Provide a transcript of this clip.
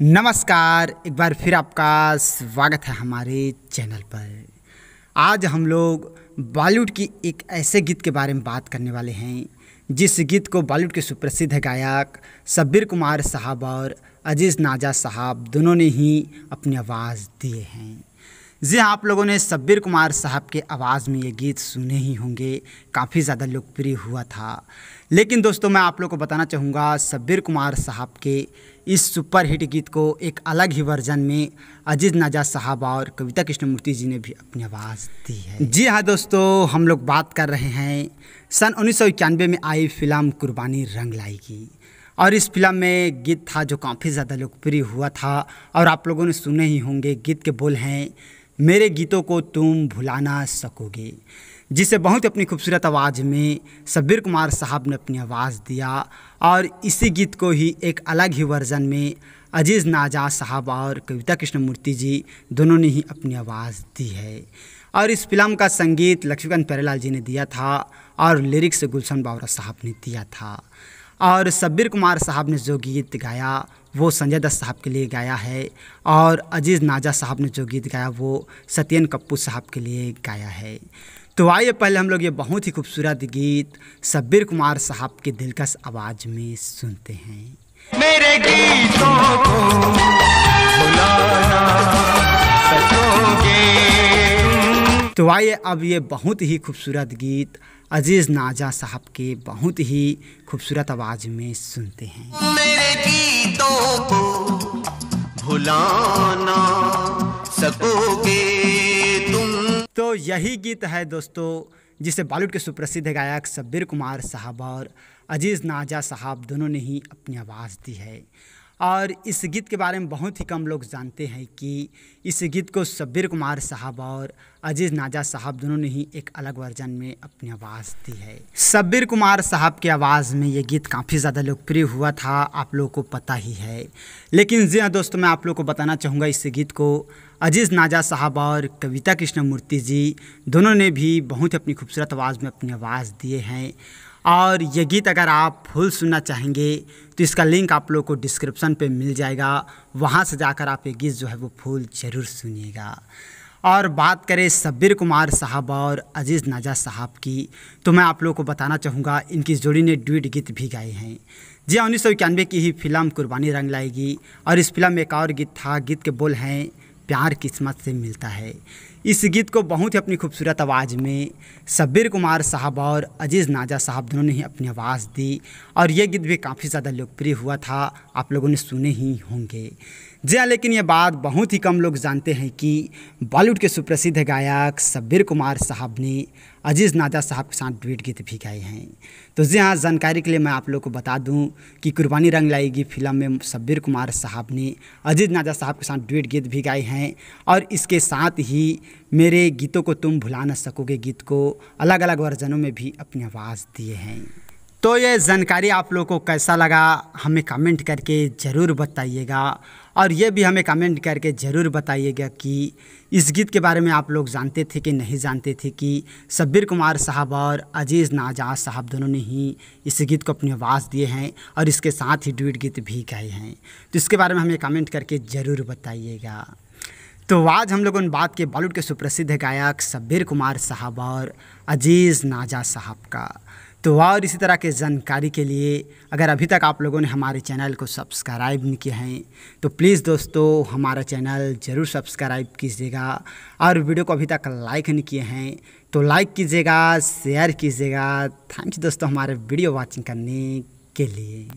नमस्कार, एक बार फिर आपका स्वागत है हमारे चैनल पर। आज हम लोग बॉलीवुड की एक ऐसे गीत के बारे में बात करने वाले हैं जिस गीत को बॉलीवुड के सुप्रसिद्ध गायक शब्बीर कुमार साहब और अजीज़ नाजा साहब दोनों ने ही अपनी आवाज़ दिए हैं। जी हाँ, आप लोगों ने शब्बीर कुमार साहब के आवाज़ में ये गीत सुने ही होंगे, काफ़ी ज़्यादा लोकप्रिय हुआ था। लेकिन दोस्तों, मैं आप लोगों को बताना चाहूँगा शब्बीर कुमार साहब के इस सुपर हिट गीत को एक अलग ही वर्जन में अजीज़ नाजा साहब और कविता कृष्णमूर्ति जी ने भी अपनी आवाज़ दी है। जी हाँ दोस्तों, हम लोग बात कर रहे हैं सन 1991 में आई फिल्म कुर्बानी रंग लाएगी। और इस फिल्म में गीत था जो काफ़ी ज़्यादा लोकप्रिय हुआ था और आप लोगों ने सुने ही होंगे। गीत के बोल हैं, मेरे गीतों को तुम भुला ना सकोगे, जिसे बहुत अपनी खूबसूरत आवाज़ में शब्बीर कुमार साहब ने अपनी आवाज़ दिया। और इसी गीत को ही एक अलग ही वर्जन में अजीज़ नाजा साहब और कविता कृष्णमूर्ति जी दोनों ने ही अपनी आवाज़ दी है। और इस फिल्म का संगीत लक्ष्मीकांत प्यारेलाल जी ने दिया था और लिरिक्स गुलशन बावरा साहब ने दिया था। और शब्बीर कुमार साहब ने जो गीत गाया वो संजय दत्त साहब के लिए गाया है और अजीज़ नाजा साहब ने जो गीत गाया वो सत्येन कप्पू साहब के लिए गाया है। तो आइए पहले हम लोग ये बहुत ही खूबसूरत गीत शब्बीर कुमार साहब की दिलकश आवाज़ में सुनते हैं। मेरे गीतों को भुला सकोगे। तो आइए अब ये बहुत ही खूबसूरत गीत अजीज़ नाजा साहब के बहुत ही खूबसूरत आवाज़ में सुनते हैं। मेरे गीतों को भुला ना सकोगे तुम। तो यही गीत है दोस्तों जिसे बॉलीवुड के सुप्रसिद्ध गायक शब्बीर कुमार साहब और अजीज़ नाजा साहब दोनों ने ही अपनी आवाज़ दी है। और इस गीत के बारे में बहुत ही कम लोग जानते हैं कि इस गीत को शब्बीर कुमार साहब और अजीज़ नाजा साहब दोनों ने ही एक अलग वर्जन में अपनी आवाज़ दी है। शब्बीर कुमार साहब की आवाज़ में ये गीत काफ़ी ज़्यादा लोकप्रिय हुआ था, आप लोगों को पता ही है। लेकिन जी हाँ दोस्तों, मैं आप लोगों को बताना चाहूँगा इस गीत को अजीज़ नाजा साहब और कविता कृष्णमूर्ति जी दोनों ने भी बहुत अपनी खूबसूरत आवाज़ में अपनी आवाज़ दिए हैं। और ये गीत अगर आप फुल सुनना चाहेंगे तो इसका लिंक आप लोगों को डिस्क्रिप्शन पे मिल जाएगा, वहाँ से जाकर आप ये गीत जो है वो फुल ज़रूर सुनिएगा। और बात करें शब्बीर कुमार साहब और अजीज़ नाजा साहब की, तो मैं आप लोगों को बताना चाहूँगा इनकी जोड़ी ने ड्यूट गीत भी गाए हैं। जी 1991 की ही फिल्म कुर्बानी रंग लाएगी और इस फिल्म में एक और गीत था, गीत के बोल हैं, प्यार किस्मत से मिलता है। इस गीत को बहुत ही अपनी खूबसूरत आवाज़ में शब्बीर कुमार साहब और अजीज़ नाजा साहब दोनों ने ही अपनी आवाज़ दी और ये गीत भी काफ़ी ज़्यादा लोकप्रिय हुआ था, आप लोगों ने सुने ही होंगे। जी हाँ, लेकिन ये बात बहुत ही कम लोग जानते हैं कि बॉलीवुड के सुप्रसिद्ध गायक शब्बीर कुमार साहब ने अजीज़ नाजा साहब के साथ ड्यूट गीत भी गाए हैं। तो जी हाँ, जानकारी के लिए मैं आप लोगों को बता दूं कि कुर्बानी रंग लाएगी फिल्म में शब्बीर कुमार साहब ने अजीज़ नाजा साहब के साथ ड्यूट गीत भी गाए हैं और इसके साथ ही मेरे गीतों को तुम भुला ना सकोगे गीत को अलग अलग वर्जनों में भी अपनी आवाज़ दिए हैं। तो ये जानकारी आप लोगों को कैसा लगा हमें कमेंट करके ज़रूर बताइएगा और ये भी हमें कमेंट करके ज़रूर बताइएगा कि इस गीत के बारे में आप लोग जानते थे कि नहीं जानते थे कि शब्बीर कुमार साहब और अजीज़ नाजा साहब दोनों ने ही इस गीत को अपनी आवाज़ दिए हैं और इसके साथ ही ड्यूट गीत भी गाए हैं। तो इसके बारे में हमें कमेंट करके ज़रूर बताइएगा। तो आज हम लोगों ने बात की बॉलीवुड के सुप्रसिद्ध गायक शब्बीर कुमार साहब और अजीज़ नाजा साहब का। तो और इसी तरह के जानकारी के लिए अगर अभी तक आप लोगों ने हमारे चैनल को सब्सक्राइब नहीं किए हैं तो प्लीज़ दोस्तों हमारा चैनल ज़रूर सब्सक्राइब कीजिएगा और वीडियो को अभी तक लाइक नहीं किए हैं तो लाइक कीजिएगा, शेयर कीजिएगा। थैंक यू दोस्तों हमारे वीडियो वॉचिंग करने के लिए।